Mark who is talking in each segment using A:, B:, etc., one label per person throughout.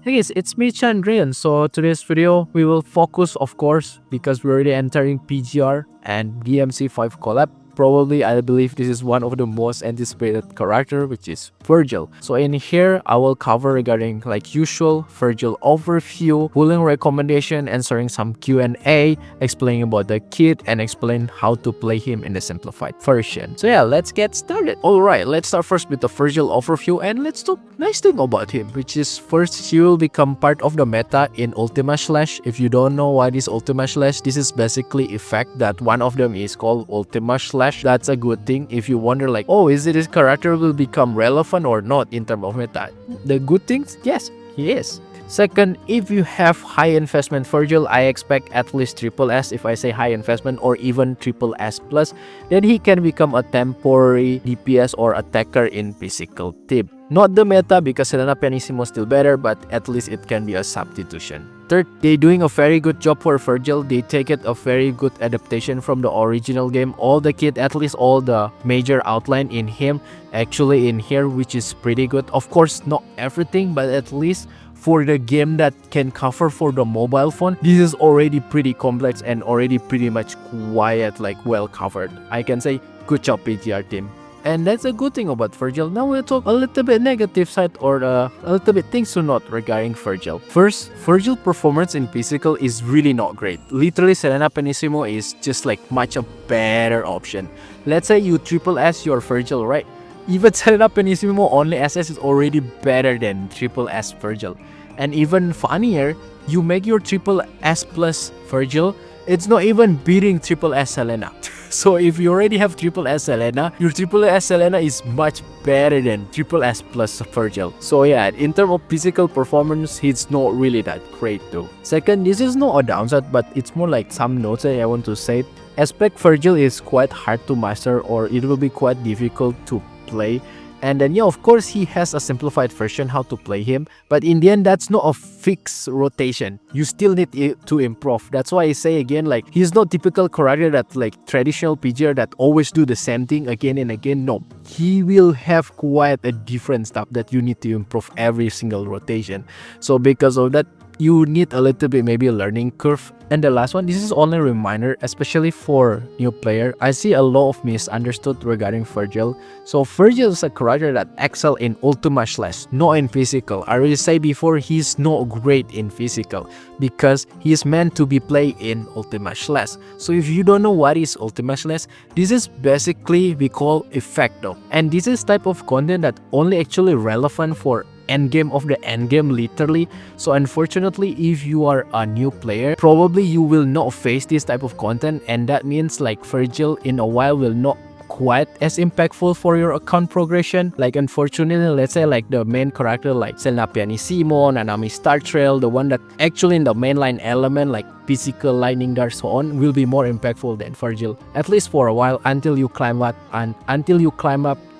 A: Hey guys, it's me Chandrian. So today's video we will focus, of course, because we're already entering PGR and DMC 5 collab. Probably I believe this is one of the most anticipated character, which is Vergil. So in here I will cover regarding like usual Vergil overview, pulling recommendation, answering some Q&A, explaining about the kit and explain how to play him in the simplified version. So yeah, let's get started. Alright, let's start first with the Vergil overview and let's talk nice thing about him, which is first he will become part of the meta in Ultima Slash. If you don't know what is Ultima Slash, this is basically effect that one of them is called Ultima Slash. That's a good thing. If you wonder like, oh, is it this character will become relevant or not in terms of meta? The good things, yes, he is. Second, if you have high investment Vergil, I expect at least triple S. If I say high investment or even triple S plus, then he can become a temporary DPS or attacker in physical team. Not the meta because Selena Pianissimo is still better, but at least it can be a substitution. Third, they're doing a very good job for Vergil. They take it a very good adaptation from the original game. All the kit, at least all the major outline in him, actually in here, which is pretty good. Of course, not everything, but at least for the game that can cover for the mobile phone, this is already pretty complex and already pretty much quiet, like well covered. I can say good job PGR team. And that's a good thing about Vergil. Now we'll talk a little bit negative side or a little bit things to note regarding Vergil. First, Vergil performance in physical is really not great. Literally, Selena Pianissimo is just like much a better option. Let's say you triple S your Vergil, right? Even Selena Pianissimo only SS is already better than triple S Vergil. And even funnier, you make your triple S plus Vergil, it's not even beating triple S Selena. So if you already have triple S Selena, your triple S Selena is much better than triple S plus Vergil. So yeah, in terms of physical performance, he's not really that great though. Second, this is not a downside, but it's more like some notes that I want to say. Aspect Vergil is quite hard to master, or it will be quite difficult to play. And then yeah, of course he has a simplified version how to play him, but in the end that's not a fixed rotation. You still need it to improve. That's why I say again, like he's not typical character that like traditional PGR that always do the same thing again and again. No, he will have quite a different stuff that you need to improve every single rotation. So because of that, you need a little bit maybe a learning curve. And the last one, this is only a reminder, especially for new player. I see a lot of misunderstood regarding Vergil. So Vergil is a character that excel in Ultima Slash, not in physical. I already say before, he's not great in physical because he's meant to be played in Ultima Slash. So if you don't know what is Ultima Slash, this is basically we call effect though. And this is type of content that only actually relevant for endgame of the endgame literally. So unfortunately, if you are a new player, probably you will not face this type of content, and that means like Vergil in a while will not quite as impactful for your account progression. Like unfortunately, let's say like the main character like Selena Pianissimo, Nanami Star Trail, the one that actually in the mainline element like physical lightning dart so on will be more impactful than Vergil, at least for a while until you climb up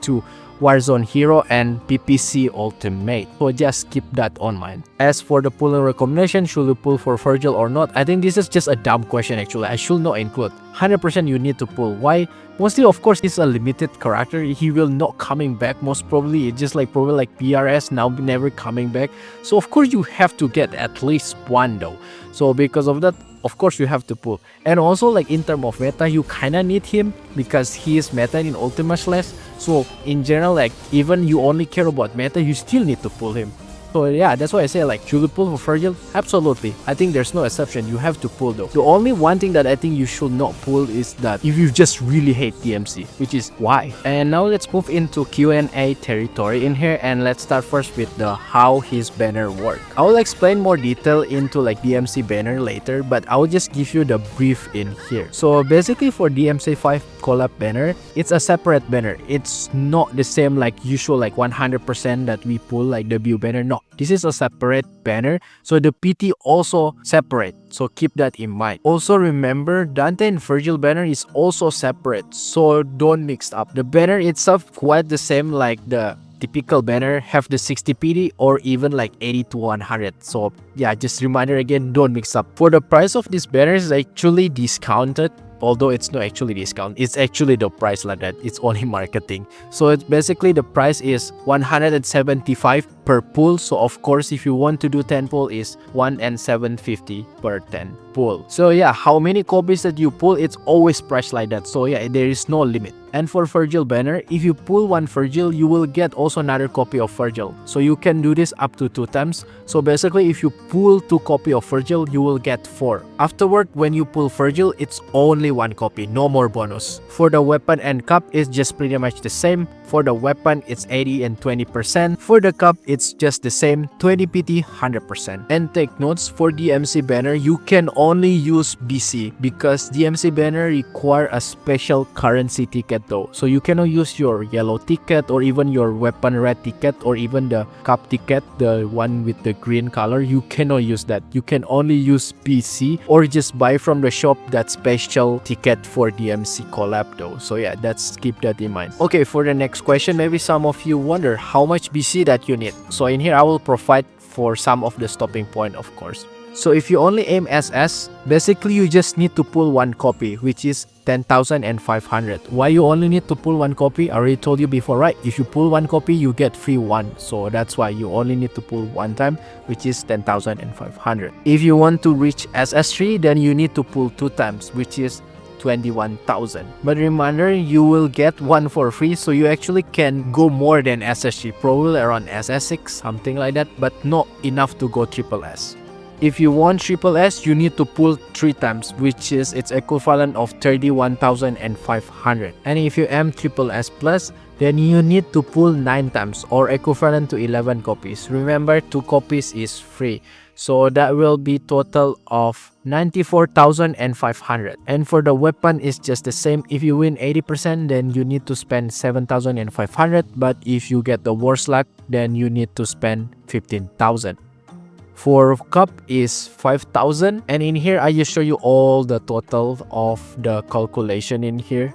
A: to Warzone Hero and PPC Ultimate. So just keep that on mind. As for the pulling recommendation, should you pull for Vergil or not? I think this is just a dumb question actually. I should not include. 100% you need to pull. Why? Mostly of course he's a limited character. He will not coming back most probably. It's just like probably like PRS now never coming back. So of course you have to get at least one though. So because of that, of course you have to pull. And also like in terms of meta, you kinda need him because he is meta in Ultima Slash. So in general, like even you only care about meta, you still need to pull him. So yeah, that's why I say like, should you pull for Vergil? Absolutely. I think there's no exception. You have to pull though. The only one thing that I think you should not pull is that if you just really hate DMC, which is why. And now let's move into Q&A territory in here, and let's start first with the how his banner work. I will explain more detail into like DMC banner later, but I will just give you the brief in here. So basically for DMC 5 collab banner, it's a separate banner. It's not the same like usual like 100% that we pull like the view banner. No, this is a separate banner, so the PT also separate, so keep that in mind. Also remember, Dante and Vergil banner is also separate, so don't mix up. The banner itself quite the same like the typical banner, have the 60 PD or even like 80 to 100. So yeah, just reminder again, don't mix up. For the price of this banner is actually discounted although it's not actually discount, it's actually the price like that, it's only marketing. So it's basically the price is 175 per pull. So of course, if you want to do 10 pull is 1 and 750 per 10 pull. So yeah, how many copies that you pull, it's always priced like that. So yeah, there is no limit. And for Vergil banner, if you pull one Vergil, you will get also another copy of Vergil. So you can do this up to 2 times. So basically, if you pull 2 copies of Vergil, you will get 4. Afterward, when you pull Vergil, it's only 1 copy, no more bonus. For the weapon and cup, it's just pretty much the same. For the weapon, it's 80 and 20%. For the cup, it's just the same, 20 PT, 100%. And take notes, for DMC banner, you can only use BC because DMC banner require a special currency ticket though. So you cannot use your yellow ticket or even your weapon red ticket or even the cup ticket, the one with the green color. You cannot use that. You can only use BC or just buy from the shop that special ticket for DMC collab though. So yeah, that's keep that in mind. Okay, for the next question, maybe some of you wonder how much BC that you need. So in here I will provide for some of the stopping point, of course. So if you only aim SS, basically you just need to pull 1 copy, which is 10,500. Why you only need to pull 1 copy? I already told you before, right? If you pull 1 copy, you get free 1. So that's why you only need to pull 1 time, which is 10,500. If you want to reach SS3, then you need to pull 2 times, which is 21,000. But reminder, you will get 1 for free, so you actually can go more than SS3, probably around SS6, something like that, but not enough to go triple S. If you want triple S, you need to pull 3 times, which is its equivalent of 31,500. And if you aim triple S plus, then you need to pull 9 times or equivalent to 11 copies. Remember, 2 copies is free. So that will be total of 94,500. And for the weapon, it's just the same. If you win 80%, then you need to spend 7,500. But if you get the worst luck, then you need to spend 15,000. For cup is 5,000, and in here I just show you all the total of the calculation in here.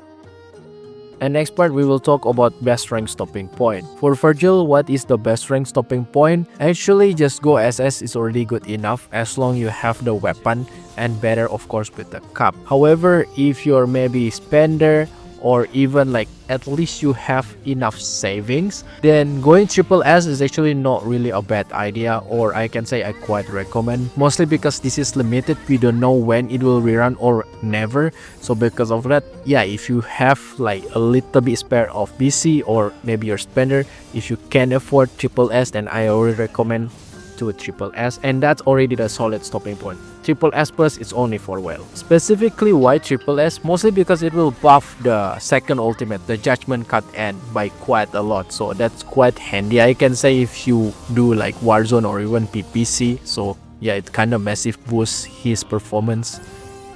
A: And next part we will talk about best rank stopping point. For Vergil, what is the best rank stopping point? Actually, just go SS is already good enough as long you have the weapon, and better of course with the cup. However, if you're maybe spender or even like at least you have enough savings, then going triple S is actually not really a bad idea, or I can say I quite recommend, mostly because this is limited. We don't know when it will rerun or never. So because of that, yeah, if you have like a little bit spare of BC or maybe your spender, if you can afford triple S, then I already recommend to a triple S, and that's already the solid stopping point. Triple S plus is only for whale. Specifically, why triple S? Mostly because it will buff the second ultimate, the Judgment Cut End, by quite a lot. So that's quite handy, I can say, if you do like Warzone or even PPC. So yeah, it kind of massive boosts his performance.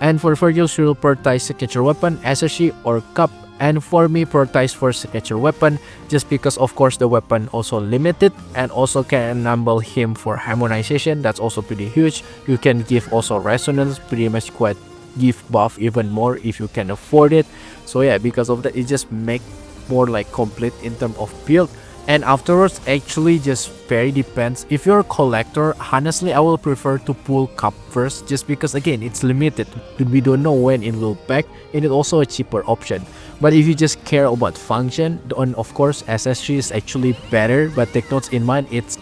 A: And for Vergil, she will prioritize signature weapon, SSG or cup. And for me, prioritize for signature weapon, just because of course the weapon also limited and also can enable him for harmonization. That's also pretty huge. You can give also resonance, pretty much quite give buff even more if you can afford it. So yeah, because of that, it just make more like complete in terms of build. And afterwards, actually just very depends. If you're a collector, honestly I will prefer to pull cup first, just because again it's limited. We don't know when it will back, and it's also a cheaper option. But if you just care about function, then of course SSG is actually better. But take notes in mind, it's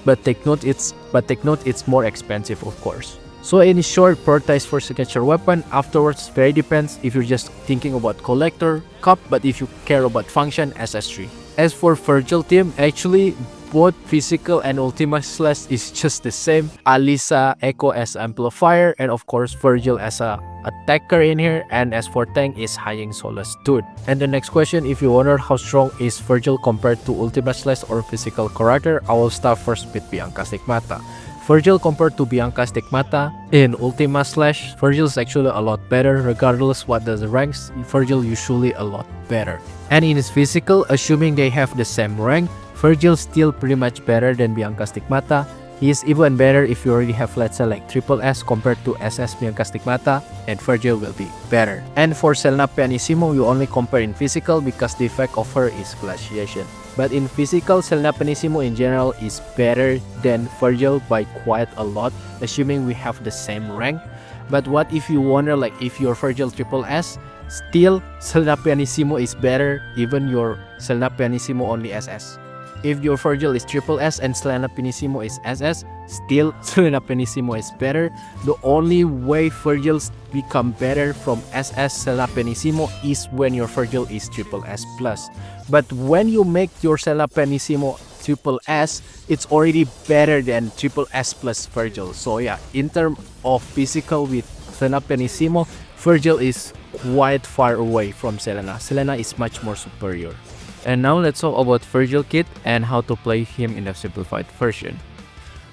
A: more expensive of course. So in short, prioritize for signature weapon. Afterwards, very depends if you're just thinking about collector, cup, but if you care about function, SS3. As for Vergil team, actually both physical and Ultima Slash is just the same. Alisa, Echo as amplifier, and of course Vergil as a attacker in here, and as for tank is Haying Solace Dude. And the next question, if you wonder how strong is Vergil compared to Ultima Slash or physical character, I will start first with Bianca Stigmata. Vergil compared to Bianca Stigmata in Ultima Slash, Vergil is actually a lot better. Regardless what does the ranks, Vergil usually a lot better. And in his physical, assuming they have the same rank, Vergil still pretty much better than Bianca Stigmata. He is even better if you already have, let's say, like triple S compared to SS Bianca Stigmata, and Vergil will be better. And for Selena Pianissimo, you only compare in physical because the effect of her is glaciation. But in physical, Selena Pianissimo in general is better than Vergil by quite a lot, assuming we have the same rank. But what if you wonder, like if your Vergil triple S, still Selena Pianissimo is better, even your Selena Pianissimo only SS. If your Vergil is triple S and Selena Pianissimo is SS, still Selena Pianissimo is better. The only way Vergils become better from SS Selena Pianissimo is when your Vergil is triple S plus. But when you make your Selena Pianissimo triple S, it's already better than triple S plus Vergil. So yeah, in terms of physical with Selena Pianissimo, Vergil is quite far away from Selena. Selena is much more superior. And now let's talk about Vergil kit and how to play him in the simplified version.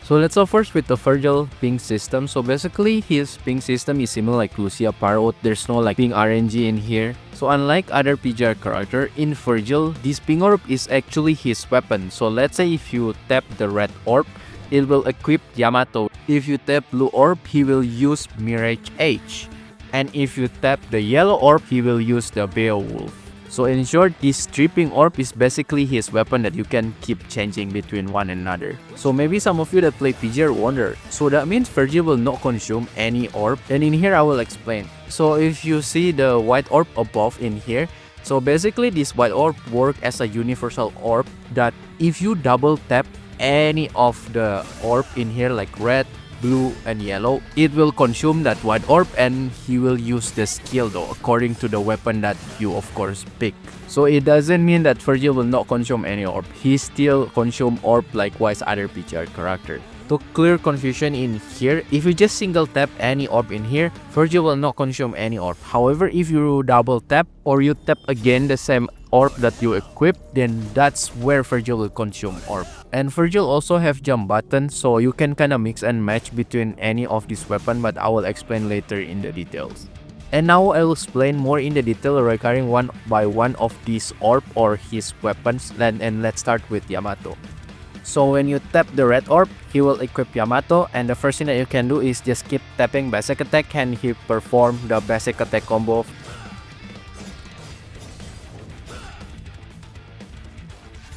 A: So let's start first with the Vergil ping system. So basically his ping system is similar like Lucia Parrot. There's no like ping RNG in here. So unlike other PGR character, in Vergil, this ping orb is actually his weapon. So let's say if you tap the red orb, it will equip Yamato. If you tap blue orb, he will use Mirage H. And if you tap the yellow orb, he will use the Beowulf. So in short, this stripping orb is basically his weapon that you can keep changing between one another. So maybe some of you that play PGR wonder, so that means Vergil will not consume any orb? And in here I will explain. So if you see the white orb above in here, so basically this white orb works as a universal orb that if you double tap any of the orb in here like red, blue and yellow, it will consume that white orb and he will use the skill though according to the weapon that you of course pick. So it doesn't mean that Vergil will not consume any orb. He still consume orb likewise other PGR character. To clear confusion in here, if you just single tap any orb in here, Vergil will not consume any orb. However, if you double tap or you tap again the same orb that you equip, then that's where Vergil will consume orb. And Vergil also have jump button, so you can kinda mix and match between any of these weapon, but I will explain later in the details. And now I will explain more in the detail regarding one by one of these orb or his weapons, and let's start with Yamato. So when you tap the red orb, he will equip Yamato, and the first thing that you can do is just keep tapping basic attack and he perform the basic attack combo.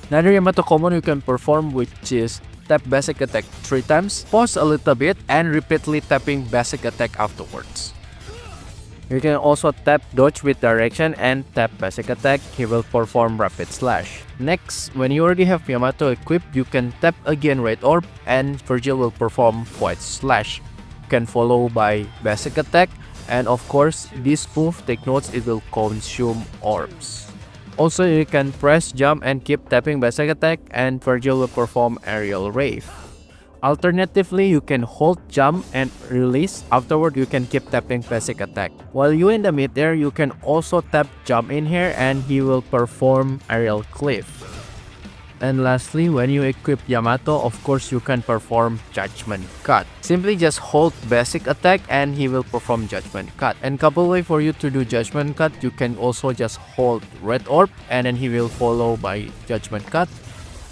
A: Another Yamato combo you can perform, which is tap basic attack 3 times, pause a little bit and repeatedly tapping basic attack afterwards. You can also tap dodge with direction and tap basic attack, he will perform rapid slash. Next, when you already have Yamato equipped, you can tap again red orb and Vergil will perform white slash. You can follow by basic attack, and of course this move, take notes, it will consume orbs. Also you can press jump and keep tapping basic attack and Vergil will perform aerial rave. Alternatively, you can hold jump and release. Afterward, you can keep tapping basic attack. While you in the mid-air, you can also tap jump in here and he will perform aerial cliff. And lastly, when you equip Yamato, of course you can perform judgment cut. Simply just hold basic attack and he will perform judgment cut. And couple way for you to do judgment cut, you can also just hold red orb and then he will follow by judgment cut.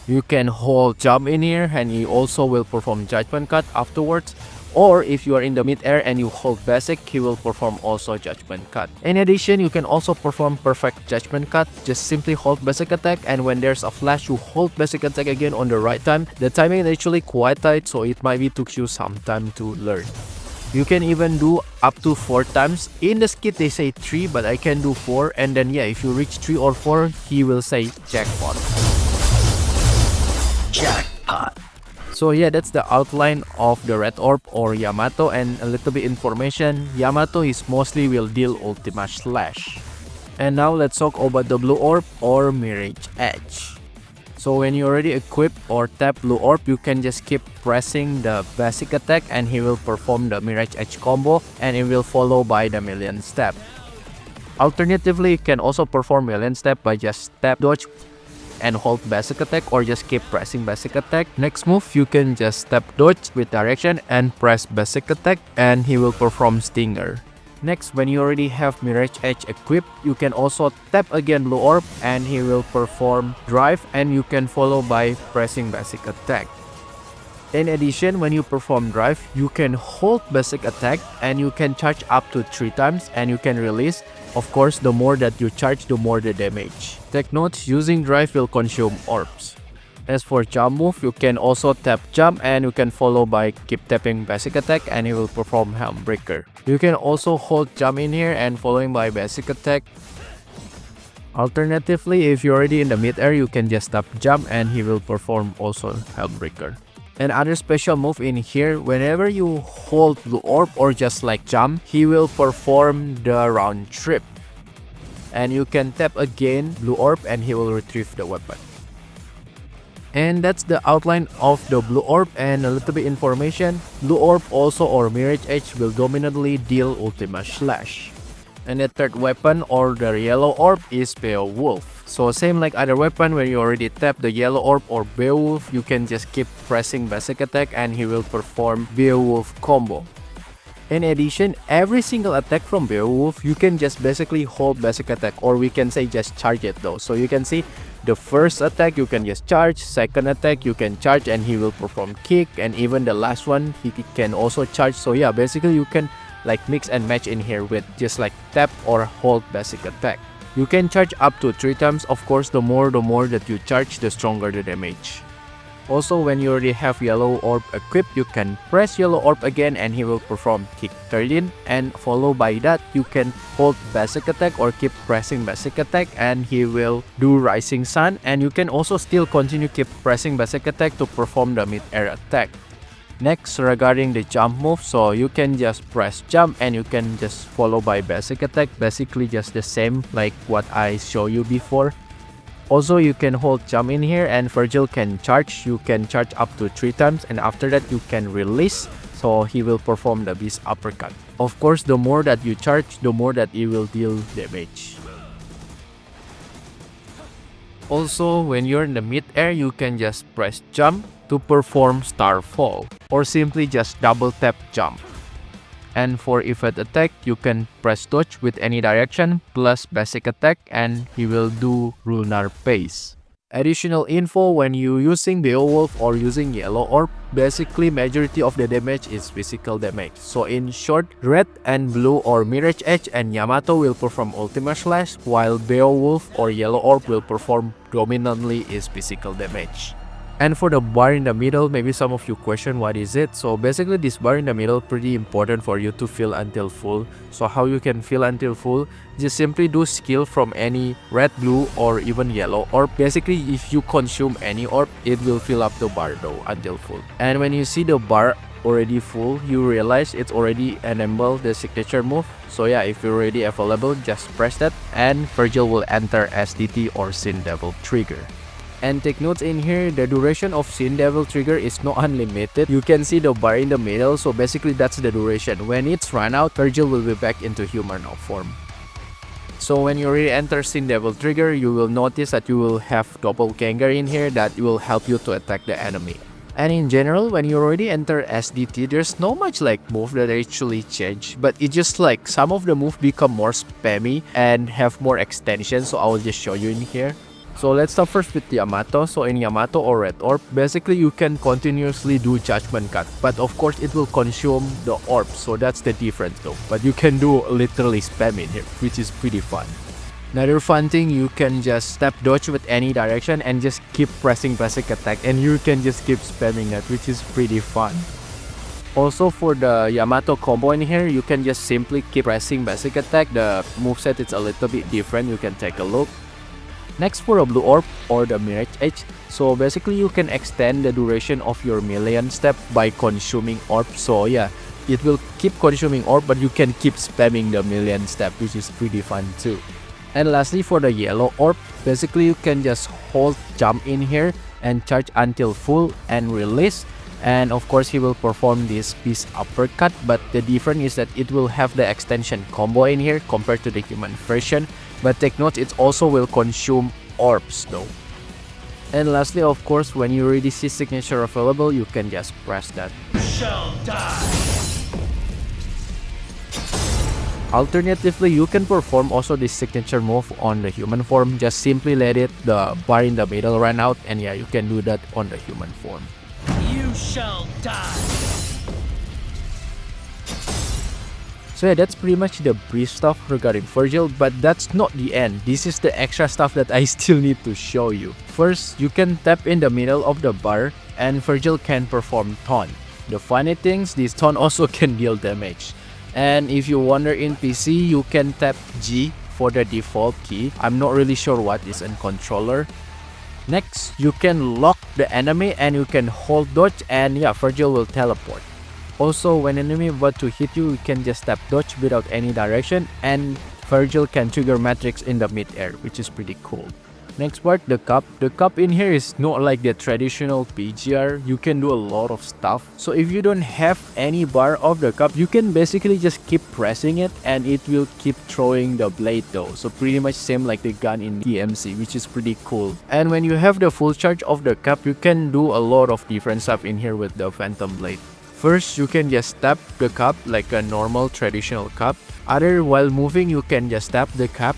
A: You can hold jump in here and he also will perform judgment cut afterwards. Or if you are in the mid-air and you hold basic, he will perform also judgment cut. In addition, you can also perform perfect judgment cut. Just simply hold basic attack and when there's a flash, you hold basic attack again on the right time. The timing is actually quite tight, so it might be took you some time to learn. You can even do up to 4 times. In the skit they say 3, but I can do 4, and then yeah, if you reach 3 or 4, he will say jackpot. Jackpot. So yeah, that's the outline of the red orb or Yamato, and a little bit information. Yamato is mostly will deal Ultima Slash. And now let's talk about the blue orb or Mirage Edge. So when you already equip or tap blue orb, you can just keep pressing the basic attack and he will perform the Mirage Edge combo and it will follow by the million step. Alternatively, you can also perform million step by just tap dodge and hold basic attack or just keep pressing basic attack. Next move, you can just tap dodge with direction and press basic attack and he will perform stinger. Next, when you already have Mirage Edge equipped, you can also tap again blue orb and he will perform drive and you can follow by pressing basic attack. In addition, when you perform drive, you can hold basic attack and you can charge up to 3 times and you can release. Of course, the more that you charge, the more the damage. Take note, using drive will consume orbs. As for jump move, you can also tap jump and you can follow by keep tapping basic attack and he will perform helm breaker. You can also hold jump in here and following by basic attack. Alternatively, if you're already in the mid-air, you can just tap jump and he will perform also Healthbreaker. Another special move in here, whenever you hold blue orb or just like jump, he will perform the round trip. And you can tap again blue orb and he will retrieve the weapon. And that's the outline of the blue orb and a little bit information. Blue orb also or Mirage Edge will dominantly deal Ultima Slash. And the third weapon or the yellow orb is Beowulf. So same like other weapon, when you already tap the yellow orb or Beowulf, you can just keep pressing basic attack and he will perform Beowulf combo. In addition, every single attack from Beowulf, you can just basically hold basic attack, or we can say just charge it though. So you can see the first attack you can just charge, second attack you can charge and he will perform kick, and even the last one he can also charge. So yeah, basically you can like mix and match in here with just like tap or hold basic attack. You can charge up to 3 times. Of course, the more that you charge, the stronger the damage. Also, when you already have yellow orb equipped, you can press yellow orb again and he will perform kick 13, and follow by that you can hold basic attack or keep pressing basic attack and he will do rising sun, and you can also still continue keep pressing basic attack to perform the mid-air attack. Next, regarding the jump move, so you can just press jump and you can just follow by basic attack, basically just the same like what I showed you before. Also, you can hold jump in here and Vergil can charge. You can charge up to 3 times and after that you can release, so he will perform the beast uppercut. Of course, the more that you charge, the more that he will deal damage. Also, when you're in the mid-air, you can just press jump to perform Starfall, or simply just double tap jump. And for evade attack, you can press dodge with any direction plus basic attack and he will do lunar pace. Additional info, when you using Beowulf or using yellow orb, basically majority of the damage is physical damage. So in short, red and blue or Mirage Edge and Yamato will perform Ultima Slash, while Beowulf or yellow orb will perform dominantly is physical damage. And for the bar in the middle, maybe some of you question what is it. So basically this bar in the middle pretty important for you to fill until full. So how you can fill until full, just simply do skill from any red, blue or even yellow orb. Basically if you consume any orb, it will fill up the bar though until full. And when you see the bar already full, you realize it's already enabled the signature move. So yeah, if you're already available, just press that and Vergil will enter SDT or Sin Devil trigger. And take notes in here, the duration of Sin Devil trigger is not unlimited. You can see the bar in the middle, so basically that's the duration. When it's run out, Vergil will be back into humanoid form. So when you already enter Sin Devil trigger, you will notice that you will have doppelganger in here that will help you to attack the enemy. And in general, when you already enter SDT, there's no much like move that actually change, but it's just like some of the moves become more spammy and have more extension, so I will just show you in here. So let's start first with Yamato. So in Yamato or Red Orb, basically you can continuously do Judgment Cut, but of course it will consume the orb, so that's the difference though. But you can do literally spam in here, which is pretty fun. Another fun thing, you can just step dodge with any direction and just keep pressing basic attack and you can just keep spamming that, which is pretty fun. Also for the Yamato combo in here, you can just simply keep pressing basic attack. The moveset is a little bit different, you can take a look. Next, for a blue orb or the Mirage Edge, so basically you can extend the duration of your million step by consuming orb. So yeah, it will keep consuming orb, but you can keep spamming the million step, which is pretty fun too. And lastly, for the yellow orb, basically you can just hold jump in here and charge until full and release. And of course he will perform this beast uppercut, but the difference is that it will have the extension combo in here compared to the human version. But take note, it also will consume orbs though. And lastly, of course, when you already see signature available, you can just press that. Shall die. Alternatively, you can perform also this signature move on the human form. Just simply let the bar in the middle run out, and yeah, you can do that on the human form. You shall die. So yeah, that's pretty much the brief stuff regarding Vergil, but that's not the end. This is the extra stuff that I still need to show you. First, you can tap in the middle of the bar and Vergil can perform taunt. The funny things, this taunt also can deal damage. And if you wander in PC, you can tap G for the default key. I'm not really sure what is in controller. Next, you can lock the enemy and you can hold dodge, and yeah, Vergil will teleport. Also, when enemy about to hit you, you can just tap dodge without any direction, and Vergil can trigger Matrix in the mid-air, which is pretty cool. Next part, the cup. The cup in here is not like the traditional PGR. You can do a lot of stuff. So if you don't have any bar of the cup, you can basically just keep pressing it and it will keep throwing the blade though. So pretty much same like the gun in DMC, which is pretty cool. And when you have the full charge of the cup, you can do a lot of different stuff in here with the Phantom Blade. First, you can just tap the cup like a normal traditional cup. Other, while moving, you can just tap the cup.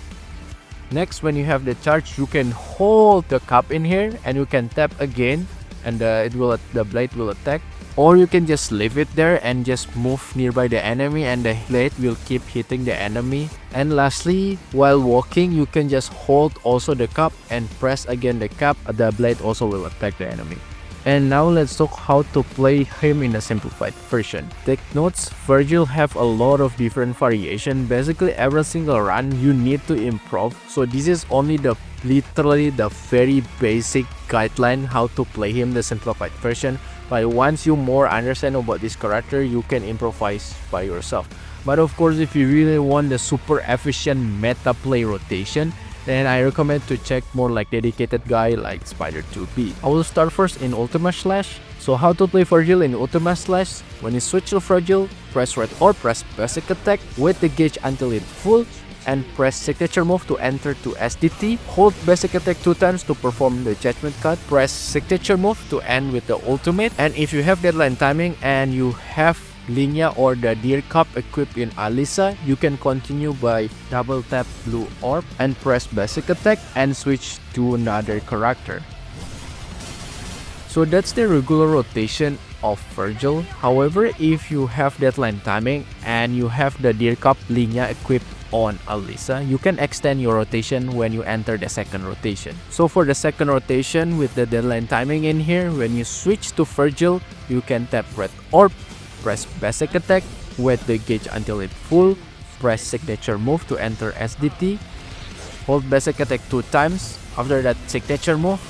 A: Next, when you have the charge, you can hold the cup in here and you can tap again, and the blade will attack. Or you can just leave it there and just move nearby the enemy and the blade will keep hitting the enemy. And lastly, while walking, you can just hold also the cup and press again the cup. The blade also will attack the enemy. And now let's talk how to play him in a simplified version. Take notes, Vergil have a lot of different variation. Basically every single run you need to improve. So this is only literally the very basic guideline how to play him the simplified version. But once you more understand about this character, you can improvise by yourself. But of course, if you really want the super efficient meta play rotation, then I recommend to check more like dedicated guy like Spider2B. I will start first in Ultima Slash. So how to play Vergil in Ultima Slash? When you switch to Vergil, press red or press basic attack, wait the gauge until it's full, and press signature move to enter to SDT. Hold basic attack 2 times to perform the judgment cut. Press signature move to end with the ultimate. And if you have deadline timing and you have Linya or the Deer Cup equipped in Alisa, you can continue by double tap blue orb and press basic attack and switch to another character. So that's the regular rotation of Vergil. However, if you have deadline timing and you have the Deer Cup Linya equipped on Alisa, you can extend your rotation when you enter the second rotation. So for the second rotation with the deadline timing in here, when you switch to Vergil, you can tap red orb, press basic attack, wait the gauge until it's full, press signature move to enter SDT, hold basic attack 2 times, after that signature move,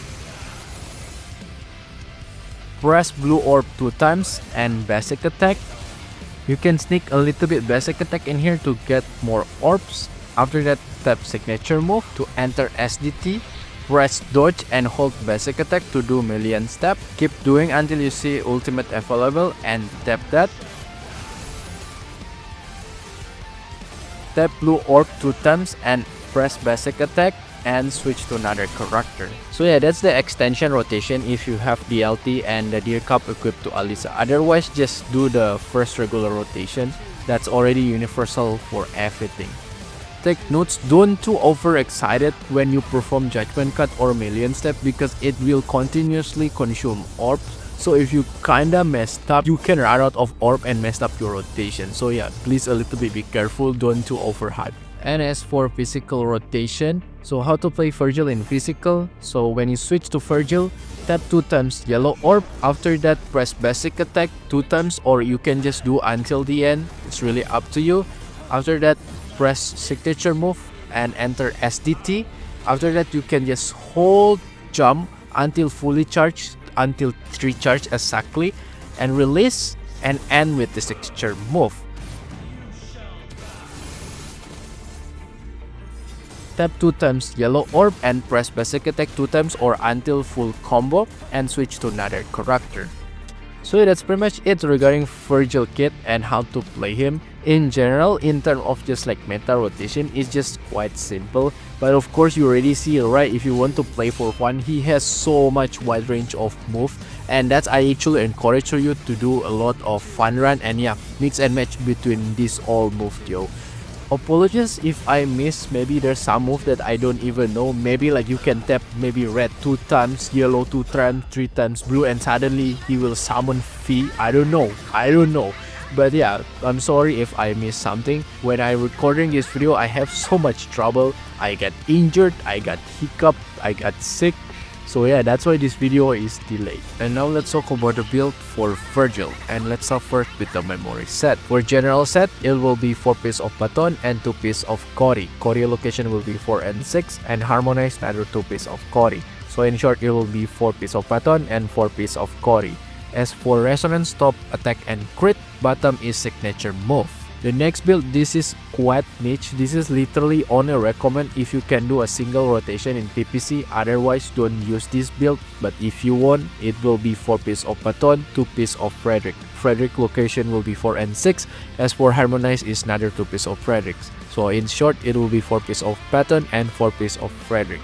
A: press blue orb 2 times and basic attack. You can sneak a little bit basic attack in here to get more orbs. After that, tap signature move to enter SDT, press dodge and hold basic attack to do million step. Keep doing until you see ultimate available and tap that. Tap blue orb 2 times and press basic attack and switch to another character. So yeah, that's the extension rotation if you have DLT and the Deer Cup equipped to Alisa. Otherwise, just do the first regular rotation. That's already universal for everything. Take notes, don't too overexcited when you perform judgment cut or million step because it will continuously consume orbs. So if you kinda messed up, you can run out of orb and mess up your rotation. So yeah, please a little bit be careful, don't too overhype. And as for physical rotation, so how to play Vergil in physical? So when you switch to Vergil, tap 2 times yellow orb. After that, press basic attack 2 times, or you can just do until the end. It's really up to you. After that, press signature move and enter SDT. After that, you can just hold jump until fully charged, until 3 charge exactly, and release and end with the signature move. Tap 2 times yellow orb and press basic attack 2 times or until full combo and switch to another character. So that's pretty much it regarding Vergil kit and how to play him. In general, in terms of just like meta rotation, it's just quite simple. But of course, you already see, right? If you want to play for fun, he has so much wide range of move, and that's I actually encourage you to do a lot of fun run and yeah, mix and match between these all moves, yo. Apologies if I miss, maybe there's some move that I don't even know. Maybe like you can tap maybe red 2 times, yellow 2 times, 3 times blue, and suddenly he will summon Fee. I don't know. But yeah, I'm sorry if I missed something. When I'm recording this video, I have so much trouble. I got injured, I got hiccup, I got sick. So yeah, that's why this video is delayed. And now let's talk about the build for Vergil, and let's start first with the memory set. For general set, it will be 4 pieces of baton and 2 pieces of Cori. Cori location will be 4 and 6, and harmonize another 2 pieces of Cori. So in short, it will be 4 pieces of baton and 4 pieces of Cori. As for resonance, top, attack, and crit, bottom is signature move. The next build, this is quite niche. This is literally only recommend if you can do a single rotation in PPC, otherwise don't use this build. But if you want, it will be 4 pieces of baton, 2 pieces of Frederick. Frederick location will be 4 and 6. As for harmonize is another 2 pieces of Fredericks. So in short, it will be 4 pieces of baton and 4 pieces of Frederick.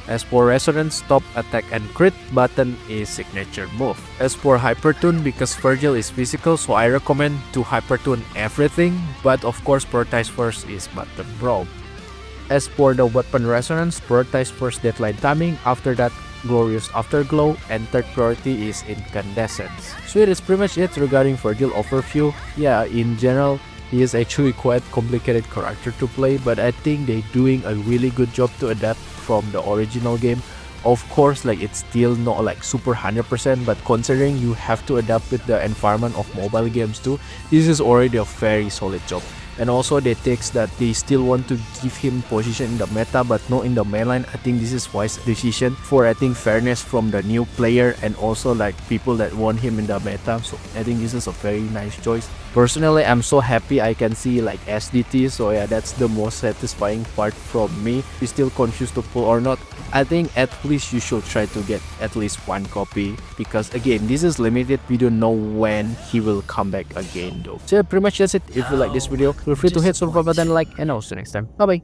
A: As for resonance, top, attack, and crit, button is signature move. As for hypertune, because Vergil is physical, so I recommend to hypertune everything, but of course prioritize first is button robe. As for the weapon resonance, prioritize first deadline timing, after that glorious afterglow, and third priority is incandescence. So it is pretty much it regarding Vergil overview. Yeah, in general, he is actually quite complicated character to play, but I think they're doing a really good job to adapt from the original game. Of course, like it's still not like super 100%, but considering you have to adapt with the environment of mobile games too, this is already a very solid job. And also they takes that they still want to give him position in the meta but not in the mainline. I think this is wise decision for I think fairness from the new player and also like people that want him in the meta. So I think this is a very nice choice. Personally, I'm so happy I can see like SDT, so yeah, that's the most satisfying part from me. If you're still confused to pull or not, I think at least you should try to get at least 1 copy, because again, this is limited. We don't know when he will come back again though. So yeah, pretty much that's it. If you like this video, feel free to hit subscribe button, like, and I'll see you next time. Bye bye.